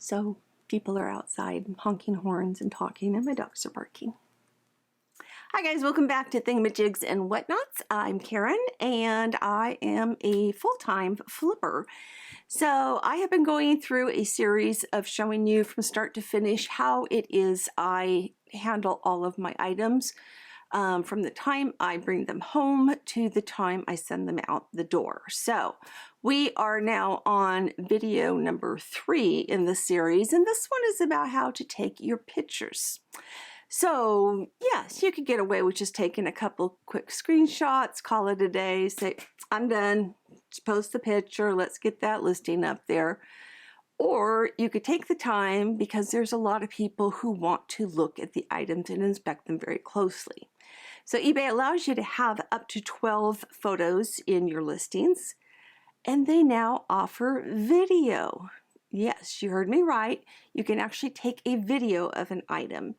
So people are outside honking horns and talking, and my dogs are barking. Hi guys, welcome back to Thingamajigs and Whatnots. I'm Karen and I am a full-time flipper. So I have been going through a series of showing you from start to finish how it is I handle all of my items from the time I bring them home to the time I send them out the door. So we are now on video number 3 in the series, and this one is about how to take your pictures. So yes, you could get away with just taking a couple quick screenshots, call it a day, say, I'm done, just post the picture, let's get that listing up there. Or you could take the time, because there's a lot of people who want to look at the items and inspect them very closely. So eBay allows you to have up to 12 photos in your listings, and they now offer video. Yes, you heard me right. You can actually take a video of an item.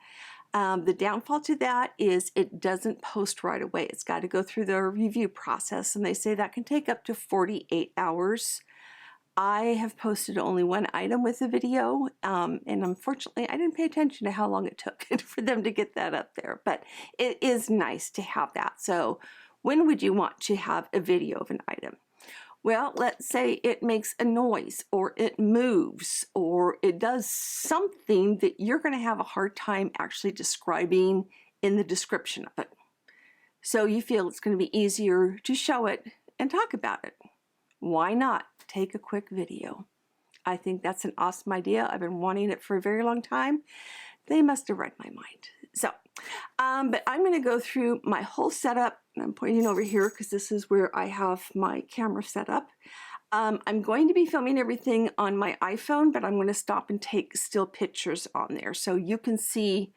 The downfall to that is it doesn't post right away. It's got to go through the review process, and they say that can take up to 48 hours. I have posted only one item with a video, and unfortunately I didn't pay attention to how long it took for them to get that up there, but it is nice to have that. So when would you want to have a video of an item? Well, let's say it makes a noise, or it moves, or it does something that you're going to have a hard time actually describing in the description of it. So you feel it's going to be easier to show it and talk about it. Why not take a quick video? I think that's an awesome idea. I've been wanting it for a very long time. They must have read my mind. So, but I'm going to go through my whole setup. I'm pointing over here because this is where I have my camera set up. I'm going to be filming everything on my iPhone, but I'm going to stop and take still pictures on there so you can see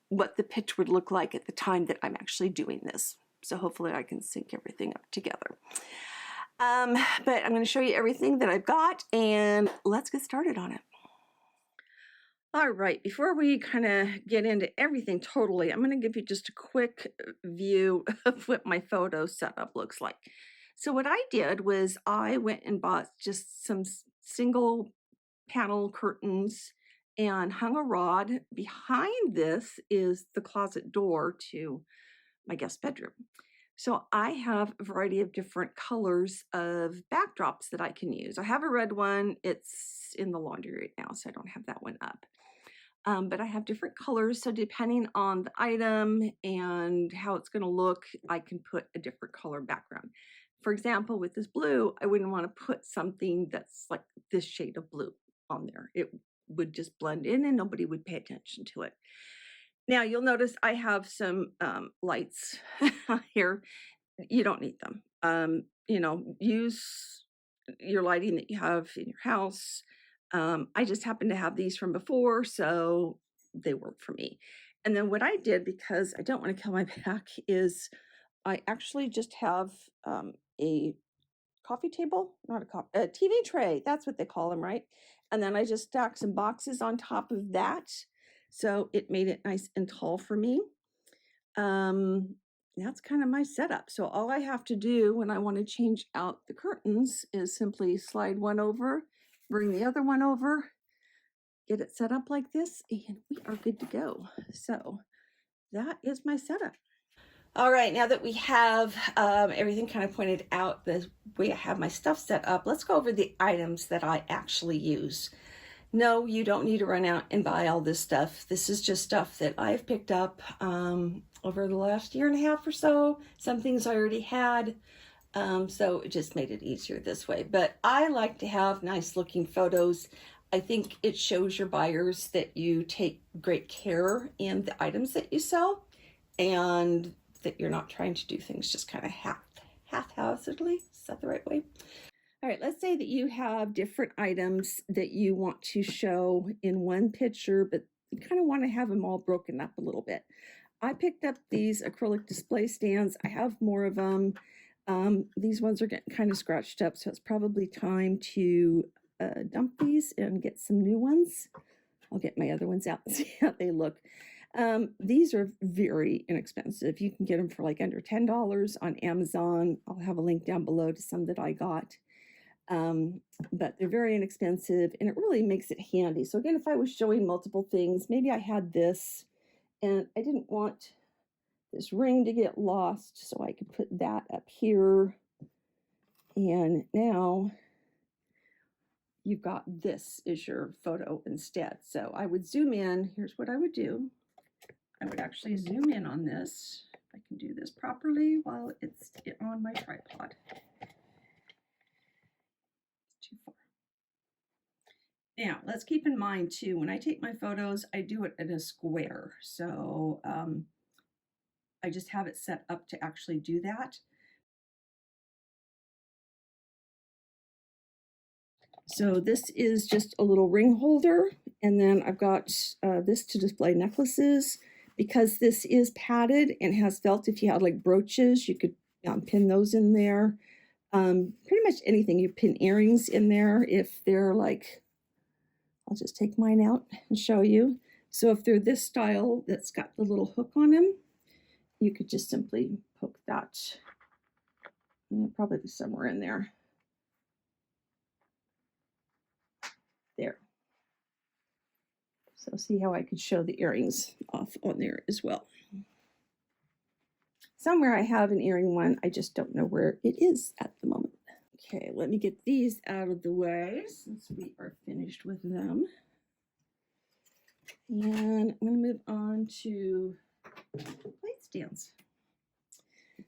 what the picture would look like at the time that I'm actually doing this. So hopefully I can sync everything up together. But I'm going to show you everything that I've got, and let's get started on it. All right, before we kind of get into everything totally, I'm going to give you just a quick view of what my photo setup looks like. So what I did was I went and bought just some single panel curtains and hung a rod. Behind this is the closet door to my guest bedroom. So I have a variety of different colors of backdrops that I can use. I have a red one. It's in the laundry right now, so I don't have that one up. But I have different colors, so depending on the item and how it's going to look, I can put a different color background. For example, with this blue, I wouldn't want to put something that's like this shade of blue on there. It would just blend in and nobody would pay attention to it. Now you'll notice I have some lights here. You don't need them. You know, use your lighting that you have in your house. I just happen to have these from before, so they work for me. And then what I did, because I don't want to kill my back, is I actually just have a coffee table, not a TV tray. That's what they call them, right? And then I just stacked some boxes on top of that. So it made it nice and tall for me. That's kind of my setup. So all I have to do when I want to change out the curtains is simply slide one over, bring the other one over, get it set up like this, and we are good to go. So that is my setup. All right, now that we have everything kind of pointed out, the way I have my stuff set up, let's go over the items that I actually use. No, you don't need to run out and buy all this stuff. This is just stuff that I've picked up over the last year and a half or so. Some things I already had, so it just made it easier this way. But I like to have nice looking photos. I think it shows your buyers that you take great care in the items that you sell, and that you're not trying to do things just kind of haphazardly. Is that the right way? All right, let's say that you have different items that you want to show in one picture, but you kind of want to have them all broken up a little bit. I picked up these acrylic display stands. I have more of them. These ones are getting kind of scratched up, so it's probably time to dump these and get some new ones. I'll get my other ones out and see how they look. These are very inexpensive. You can get them for like under $10 on Amazon. I'll have a link down below to some that I got. But they're very inexpensive and it really makes it handy. So again, if I was showing multiple things, maybe I had this and I didn't want this ring to get lost, so I could put that up here. And now you've got this as your photo instead. So I would zoom in. Here's what I would do. I would actually zoom in on this. I can do this properly while it's on my tripod. Too far. Now, let's keep in mind too, when I take my photos, I do it in a square. So I just have it set up to actually do that. So this is just a little ring holder, and then I've got this to display necklaces. Because this is padded and has felt, if you had like brooches, you could pin those in there. Pretty much anything. You pin earrings in there if they're like, I'll just take mine out and show you. So if they're this style that's got the little hook on them, you could just simply poke that. Probably be somewhere in there. There. So see how I could show the earrings off on there as well. Somewhere I have an earring one, I just don't know where it is at the moment. Okay, let me get these out of the way since we are finished with them. And I'm going to move on to plate stands.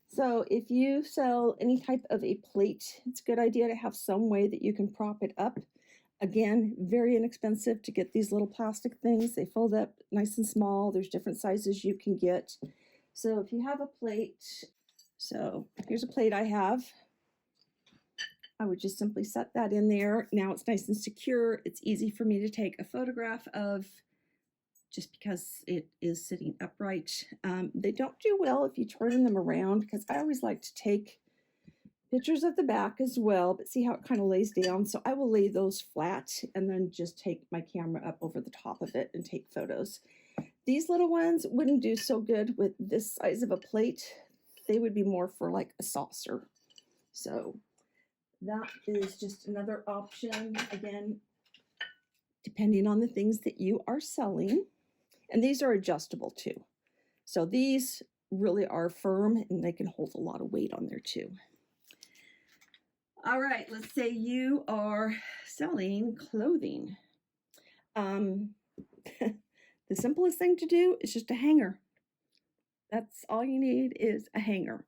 So if you sell any type of a plate, it's a good idea to have some way that you can prop it up. Again, very inexpensive to get these little plastic things. They fold up nice and small. There's different sizes you can get. So if you have a plate, so here's a plate I have. I would just simply set that in there. Now it's nice and secure. It's easy for me to take a photograph of just because it is sitting upright. They don't do well if you turn them around because I always like to take pictures of the back as well, but see how it kind of lays down. So I will lay those flat and then just take my camera up over the top of it and take photos. These little ones wouldn't do so good with this size of a plate. They would be more for like a saucer. So that is just another option, again, depending on the things that you are selling. And these are adjustable too. So these really are firm and they can hold a lot of weight on there too. All right, let's say you are selling clothing. The simplest thing to do is just a hanger. That's all you need is a hanger.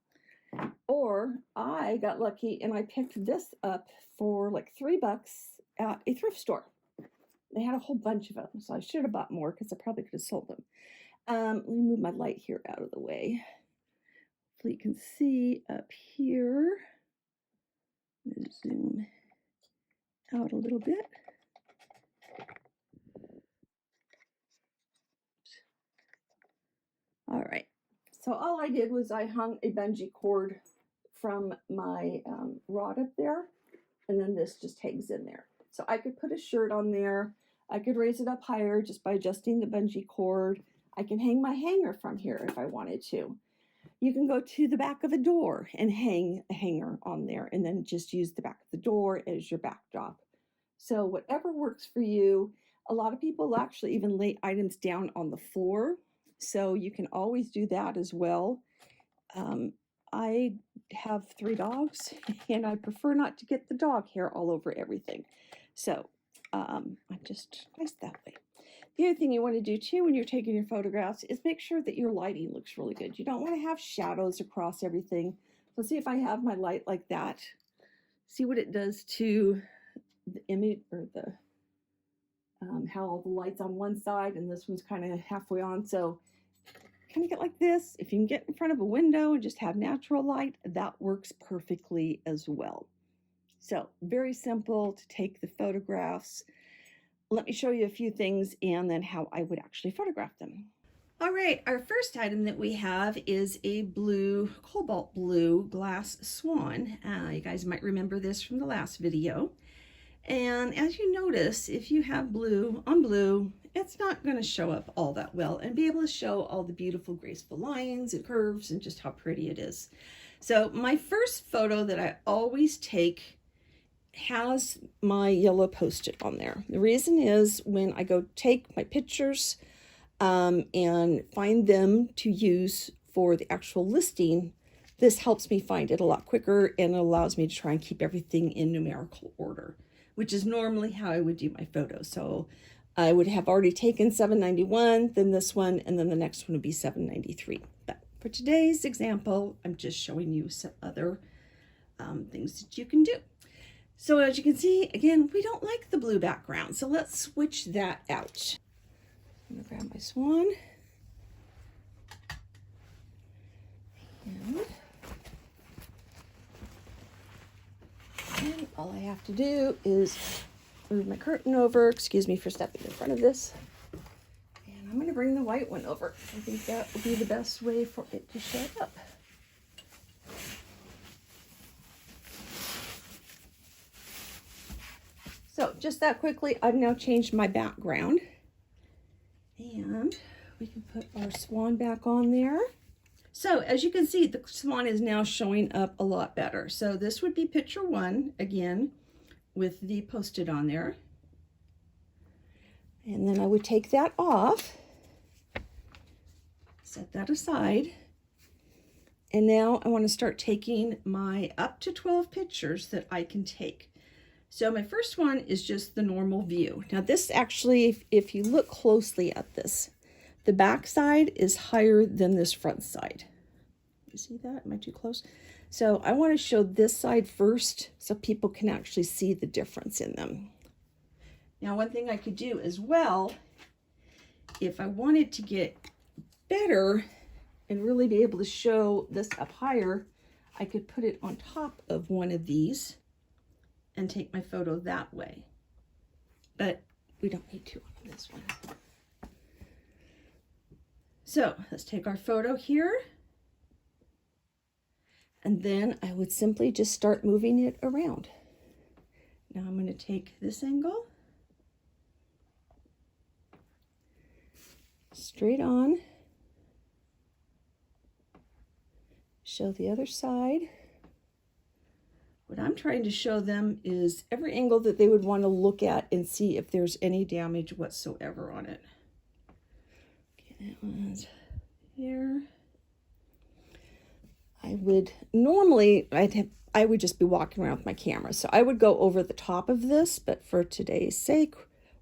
Or I got lucky and I picked this up for like $3 at a thrift store. They had a whole bunch of them, so I should have bought more because I probably could have sold them. Let me move my light here out of the way. Hopefully you can see up here. Zoom out a little bit. All right, so all I did was I hung a bungee cord from my rod up there, and then this just hangs in there. So I could put a shirt on there. I could raise it up higher just by adjusting the bungee cord. I can hang my hanger from here if I wanted to. You can go to the back of a door and hang a hanger on there and then just use the back of the door as your backdrop. So whatever works for you. A lot of people actually even lay items down on the floor. So you can always do that as well. I have 3 dogs and I prefer not to get the dog hair all over everything. So I'm just nice that way. The other thing you want to do too when you're taking your photographs is make sure that your lighting looks really good. You don't want to have shadows across everything. So see if I have my light like that. See what it does to the image or the how all the lights on one side and this one's kind of halfway on. So kind of get like this. If you can get in front of a window and just have natural light, that works perfectly as well. So very simple to take the photographs. Let me show you a few things and then how I would actually photograph them. All right, our first item that we have is a blue, cobalt blue glass swan. You guys might remember this from the last video. And as you notice, if you have blue on blue, it's not going to show up all that well and be able to show all the beautiful graceful lines and curves and just how pretty it is. So my first photo that I always take has my yellow Post-it on there. The reason is when I go take my pictures and find them to use for the actual listing, this helps me find it a lot quicker, and it allows me to try and keep everything in numerical order, which is normally how I would do my photos. So I would have already taken 791, then this one, and then the next one would be 793. But for today's example, I'm just showing you some other things that you can do. So as you can see, again, we don't like the blue background, so let's switch that out. I'm gonna grab my swan. And all I have to do is move my curtain over. Excuse me for stepping in front of this. And I'm going to bring the white one over. I think that will be the best way for it to show up. So just that quickly, I've now changed my background. And we can put our swan back on there. So as you can see, the swan is now showing up a lot better. So this would be picture one, again, with the Post-it on there. And then I would take that off, set that aside. And now I want to start taking my up to 12 pictures that I can take. So my first one is just the normal view. Now this actually, if you look closely at this, the back side is higher than this front side. You see that? Am I too close? So I want to show this side first so people can actually see the difference in them. Now one thing I could do as well, if I wanted to get better and really be able to show this up higher, I could put it on top of one of these and take my photo that way. But we don't need to on this one. So let's take our photo here. And then I would simply just start moving it around. Now I'm going to take this angle. Straight on. Show the other side. What I'm trying to show them is every angle that they would want to look at and see if there's any damage whatsoever on it. That one's here. I would normally, I would just be walking around with my camera. So I would go over the top of this, but for today's sake,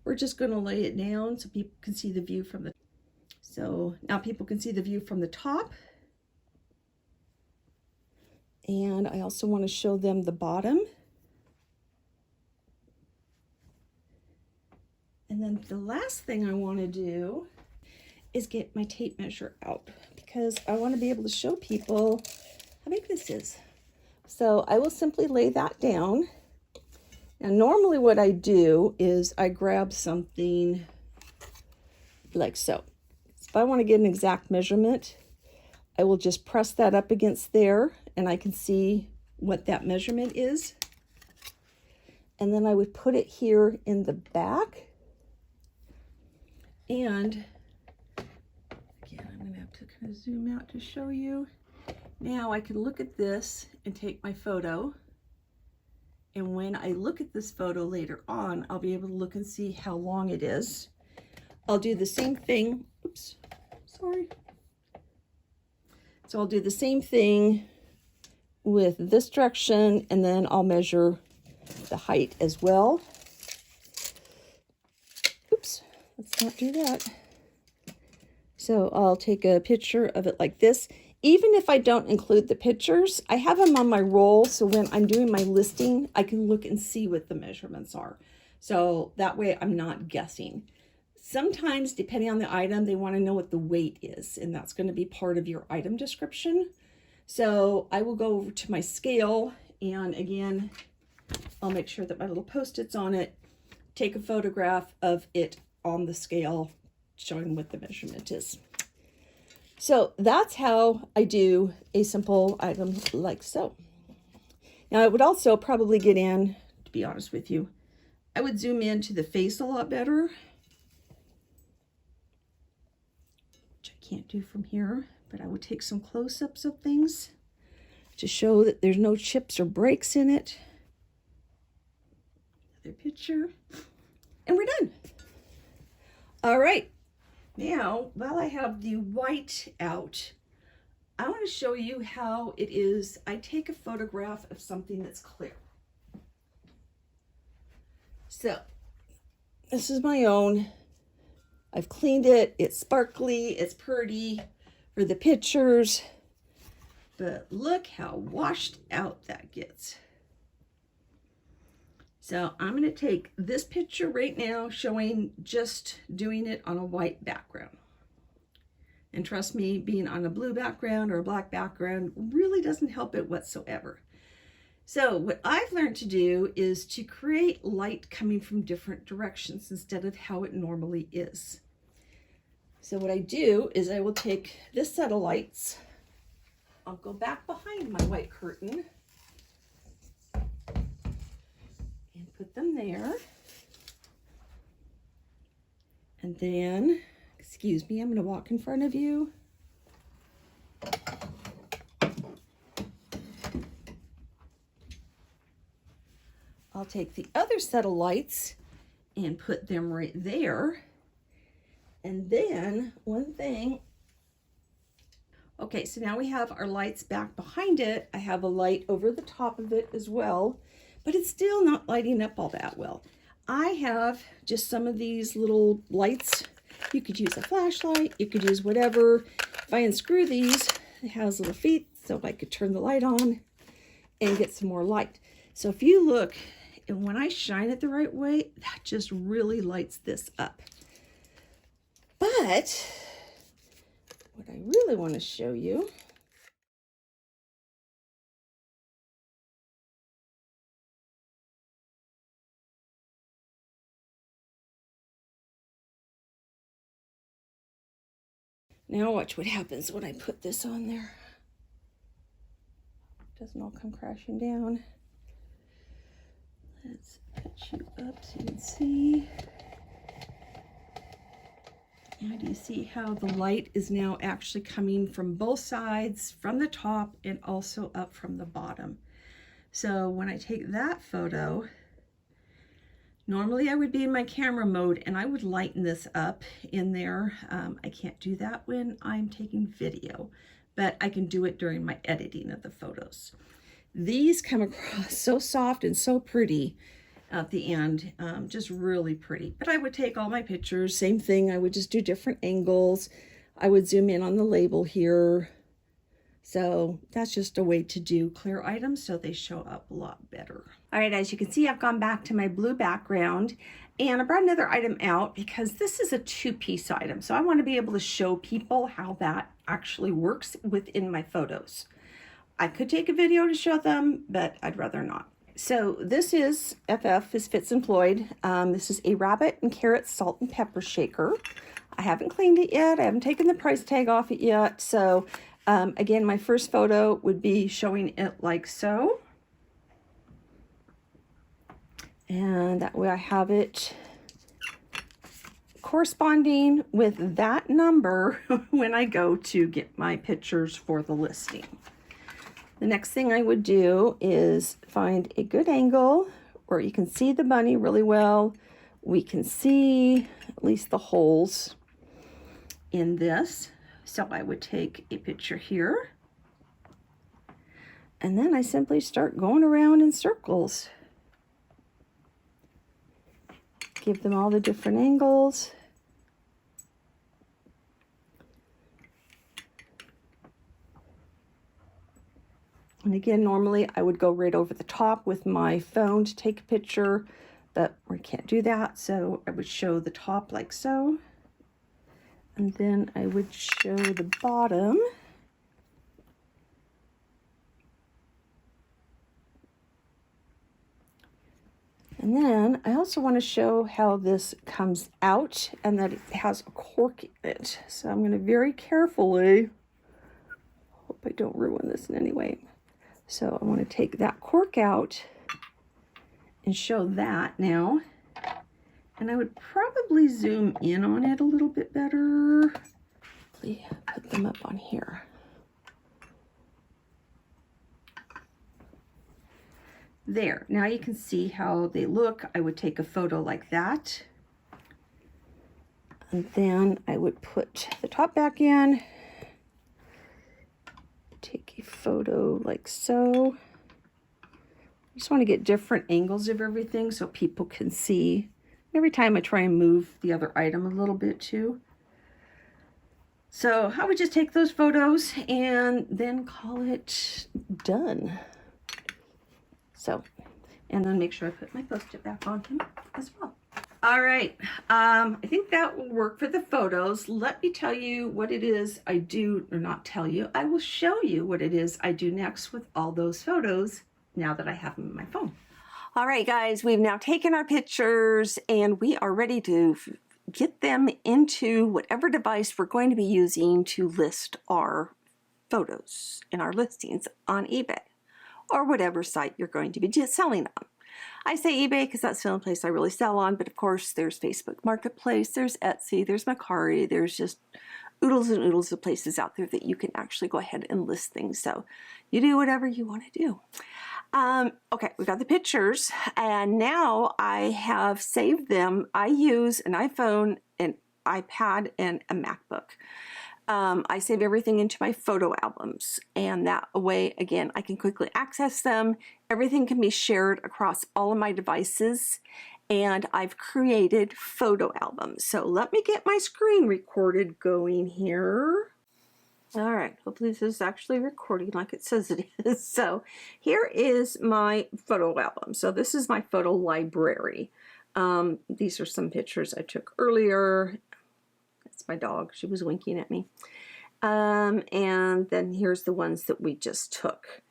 we're just going to lay it down so people can see the view from the, so now people can see the view from the top. And I also want to show them the bottom. And then the last thing I want to do is get my tape measure out because I want to be able to show people how big this is. So I will simply lay that down. And normally what I do is I grab something like so. If I want to get an exact measurement, I will just press that up against there and I can see what that measurement is. And then I would put it here in the back. And again, I'm going to have to kind of zoom out to show you. Now I can look at this and take my photo. And when I look at this photo later on, I'll be able to look and see how long it is. I'll do the same thing. Oops, sorry. So I'll do the same thing with this direction, and then I'll measure the height as well. Oops, let's not do that. So I'll take a picture of it like this. Even if I don't include the pictures, I have them on my roll, so when I'm doing my listing, I can look and see what the measurements are. So that way I'm not guessing. Sometimes, depending on the item, they want to know what the weight is, and that's going to be part of your item description. So I will go over to my scale, and again, I'll make sure that my little Post-its on it, take a photograph of it on the scale, showing what the measurement is. So that's how I do a simple item like so. Now I would also probably get in, to be honest with you, I would zoom into the face a lot better, which I can't do from here, but I would take some close-ups of things to show that there's no chips or breaks in it. their picture, and we're done. All right, now while I have the white out, I want to show you how it is I take a photograph of something that's clear. So this is my own. I've cleaned it. It's sparkly, it's pretty for the pictures, but look how washed out that gets. So I'm going to take this picture right now showing just doing it on a white background. And trust me, being on a blue background or a black background really doesn't help it whatsoever. So what I've learned to do is to create light coming from different directions instead of how it normally is. So what I do is I will take this set of lights. I'll go back behind my white curtain and put them there. And then, excuse me, I'm going to walk in front of you. I'll take the other set of lights and put them right there. And then one thing, okay, so now we have our lights back behind it. I have a light over the top of it as well, but it's still not lighting up all that well. I have just some of these little lights. You could use a flashlight, you could use whatever. If I unscrew these, it has little feet, so I could turn the light on and get some more light. So if you look, and when I shine it the right way, that just really lights this up. But what I really want to show you now, watch what happens when I put this on there. It doesn't all come crashing down. Let's put you up so you can see. Now do you see how the light is now actually coming from both sides, from the top and also up from the bottom? So when I take that photo, normally I would be in my camera mode and I would lighten this up in there. I can't do that when I'm taking video, but I can do it during my editing of the photos. These come across so soft and so pretty at the end, just really pretty. But I would take all my pictures, same thing, I would just do different angles. I would zoom in on the label here. So that's just a way to do clear items so they show up a lot better. All right, as you can see, I've gone back to my blue background and I brought another item out because this is a two-piece item. So I want to be able to show people how that actually works within my photos. I could take a video to show them, but I'd rather not. So this is FF, is Fitz and Floyd. This is a rabbit and carrot salt and pepper shaker. I haven't cleaned it yet. I haven't taken the price tag off it yet. So again, my first photo would be showing it like so. And that way I have it corresponding with that number when I go to get my pictures for the listing. The next thing I would do is find a good angle where you can see the bunny really well. We can see at least the holes in this. So I would take a picture here. And then I simply start going around in circles. Give them all the different angles. And again, normally I would go right over the top with my phone to take a picture, but we can't do that. So I would show the top like so. And then I would show the bottom. And then I also want to show how this comes out and that it has a cork in it. So I'm going to very carefully, hope I don't ruin this in any way. So I want to take that cork out and show that now. And I would probably zoom in on it a little bit better. Put them up on here. There, now you can see how they look. I would take a photo like that. And then I would put the top back in. Take a photo like so. I just want to get different angles of everything so people can see. Every time I try and move the other item a little bit too. So I would just take those photos and then call it done. So, and then make sure I put my Post-it back on him as well. All right, I think that will work for the photos. Let me tell you what it is I do, or not tell you, I will show you what it is I do next with all those photos now that I have them in my phone. All right, guys, we've now taken our pictures and we are ready to get them into whatever device we're going to be using to list our photos in our listings on eBay or whatever site you're going to be selling on. I say eBay because that's the only place I really sell on, but of course there's Facebook Marketplace, there's Etsy, there's Mercari, there's just oodles and oodles of places out there that you can actually go ahead and list things. So you do whatever you want to do. Okay, we got the pictures and now I have saved them. I use an iPhone, an iPad, and a MacBook. I save everything into my photo albums, and that way, again, I can quickly access them. Everything can be shared across all of my devices, and I've created photo albums. So let me get my screen recorded going here. All right, hopefully this is actually recording like it says it is. So here is my photo album. So this is my photo library. These are some pictures I took earlier. That's my dog. She was winking at me. And then here's the ones that we just took.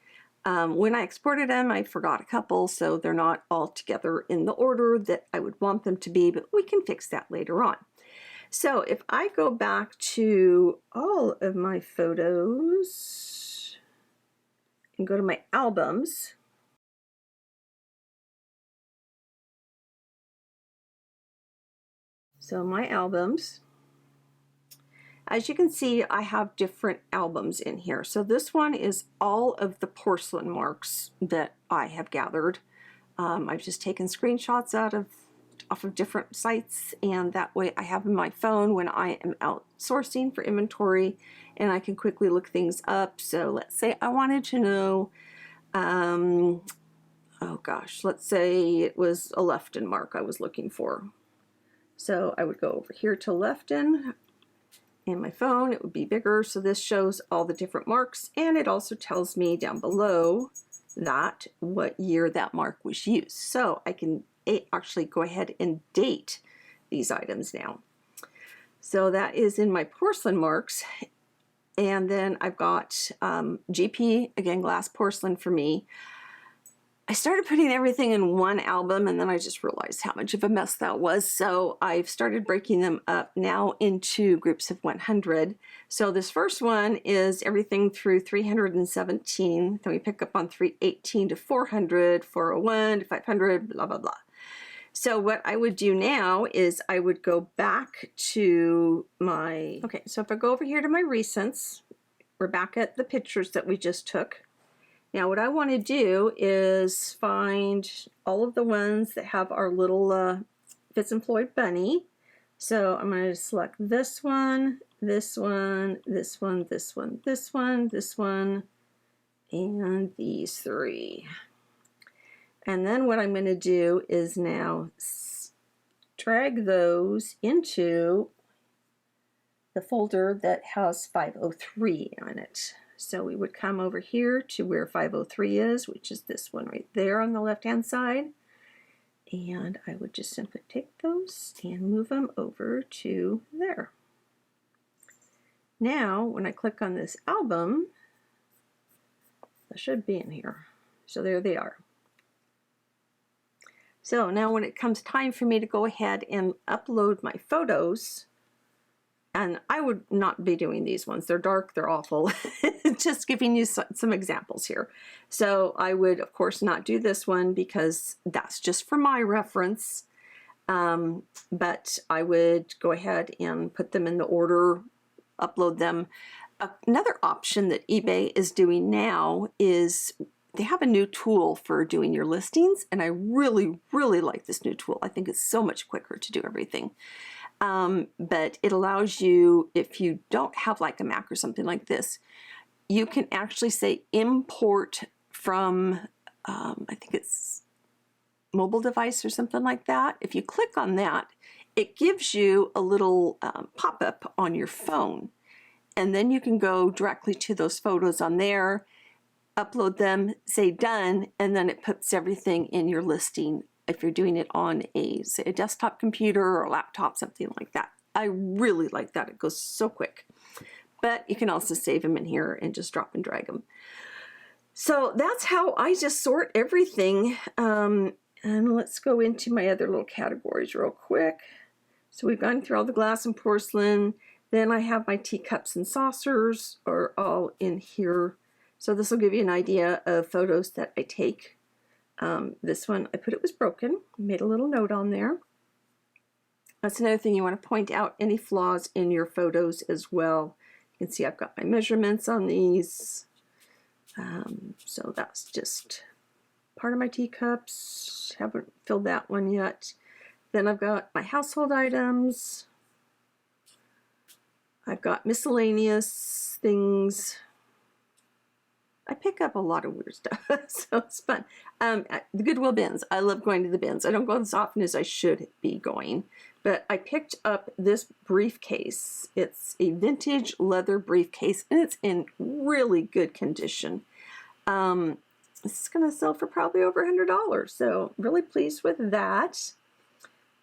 When I exported them, I forgot a couple, so they're not all together in the order that I would want them to be, but we can fix that later on. So if I go back to all of my photos and go to my albums, so my albums, as you can see, I have different albums in here. So this one is all of the porcelain marks that I have gathered. I've just taken screenshots off of different sites, and that way I have in my phone when I am out sourcing for inventory, and I can quickly look things up. So let's say I wanted to know, oh gosh, let's say it was a Lefton mark I was looking for. So I would go over here to Lefton. In my phone, it would be bigger, so this shows all the different marks, and it also tells me down below that what year that mark was used. So I can actually go ahead and date these items now. So that is in my porcelain marks, and then I've got GP, again, glass porcelain for me. I started putting everything in one album, and then I just realized how much of a mess that was. So I've started breaking them up now into groups of 100. So this first one is everything through 317. Then we pick up on 318 to 400, 401 to 500, blah, blah, blah. So what I would do now is I would go back to my, okay, so if I go over here to my recents, we're back at the pictures that we just took. Now what I want to do is find all of the ones that have our little Fitz and Floyd bunny. So I'm going to select this one, this one, this one, this one, this one, this one, and these three. And then what I'm going to do is now drag those into the folder that has 503 on it. So we would come over here to where 503 is, which is this one right there on the left-hand side. And I would just simply take those and move them over to there. Now, when I click on this album, that should be in here. So there they are. So now when it comes time for me to go ahead and upload my photos, and I would not be doing these ones. They're dark, they're awful. Just giving you some examples here. So I would, of course, not do this one because that's just for my reference. But I would go ahead and put them in the order, upload them. Another option that eBay is doing now is they have a new tool for doing your listings, and I really, really like this new tool. I think it's so much quicker to do everything. But it allows you, if you don't have like a Mac or something like this, you can actually say import from, I think it's mobile device or something like that. If you click on that, it gives you a little pop-up on your phone. And then you can go directly to those photos on there, upload them, say done, and then it puts everything in your listing if you're doing it on say a desktop computer or a laptop, something like that. I really like that. It goes so quick. But you can also save them in here and just drop and drag them. So that's how I just sort everything. And let's go into my other little categories real quick. So we've gone through all the glass and porcelain. Then I have my teacups and saucers are all in here. So this will give you an idea of photos that I take. This one, I put it was broken. Made a little note on there. That's another thing you want to point out, any flaws in your photos as well. You can see I've got my measurements on these. So that's just part of my teacups. Haven't filled that one yet. Then I've got my household items. I've got miscellaneous things. I pick up a lot of weird stuff, so it's fun. The Goodwill bins. I love going to the bins. I don't go as often as I should be going, but I picked up this briefcase. It's a vintage leather briefcase, and it's in really good condition. This is going to sell for probably over $100, so really pleased with that.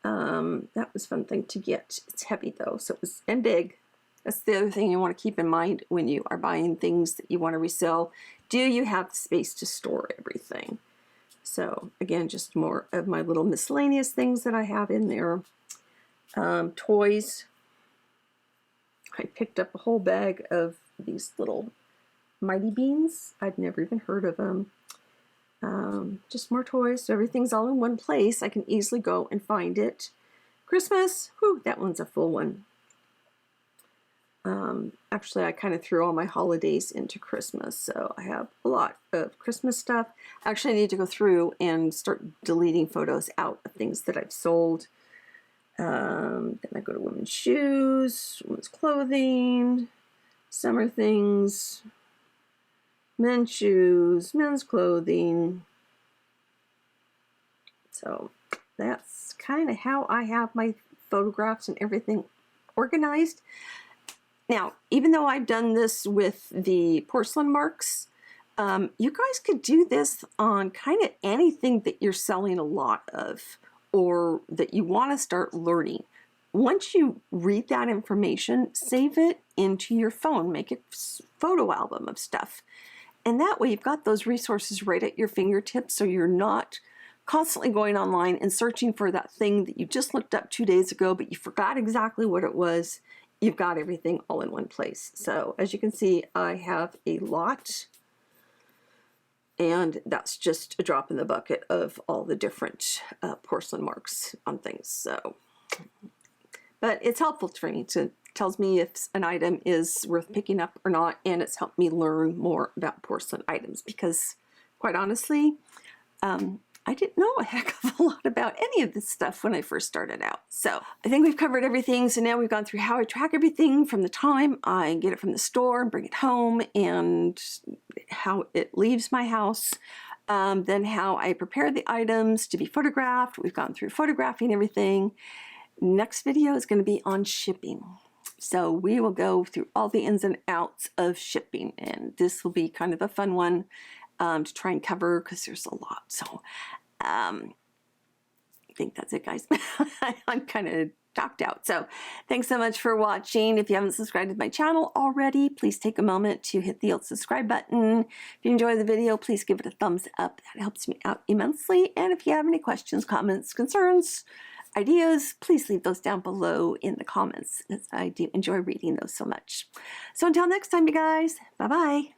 That was a fun thing to get. It's heavy though, so it was, and big. That's the other thing you want to keep in mind when you are buying things that you want to resell. Do you have the space to store everything? So again, just more of my little miscellaneous things that I have in there. Toys. I picked up a whole bag of these little Mighty Beans. I'd never even heard of them. Just more toys. So everything's all in one place. I can easily go and find it. Christmas. Whew, that one's a full one. Actually, I kind of threw all my holidays into Christmas, so I have a lot of Christmas stuff. Actually, I need to go through and start deleting photos out of things that I've sold. Then I go to women's shoes, women's clothing, summer things, men's shoes, men's clothing. So that's kind of how I have my photographs and everything organized. Now, even though I've done this with the porcelain marks, you guys could do this on kind of anything that you're selling a lot of or that you want to start learning. Once you read that information, save it into your phone. Make a photo album of stuff. And that way you've got those resources right at your fingertips, so you're not constantly going online and searching for that thing that you just looked up 2 days ago, but you forgot exactly what it was. You've got everything all in one place. So as you can see, I have a lot, and that's just a drop in the bucket of all the different porcelain marks on things. So, but it's helpful for me. It tells me if an item is worth picking up or not, and it's helped me learn more about porcelain items because, quite honestly, I didn't know a heck of a lot about any of this stuff when I first started out. So I think we've covered everything. So now we've gone through how I track everything from the time I get it from the store and bring it home, and how it leaves my house. Then how I prepare the items to be photographed. We've gone through photographing everything. Next video is going to be on shipping. So we will go through all the ins and outs of shipping, and this will be kind of a fun one to try and cover because there's a lot. So I think that's it, guys. I'm kind of talked out. So thanks so much for watching. If you haven't subscribed to my channel already, please take a moment to hit the old subscribe button. If you enjoy the video, please give it a thumbs up. That helps me out immensely. And if you have any questions, comments, concerns, ideas, please leave those down below in the comments, as I do enjoy reading those so much. So until next time, you guys, bye-bye.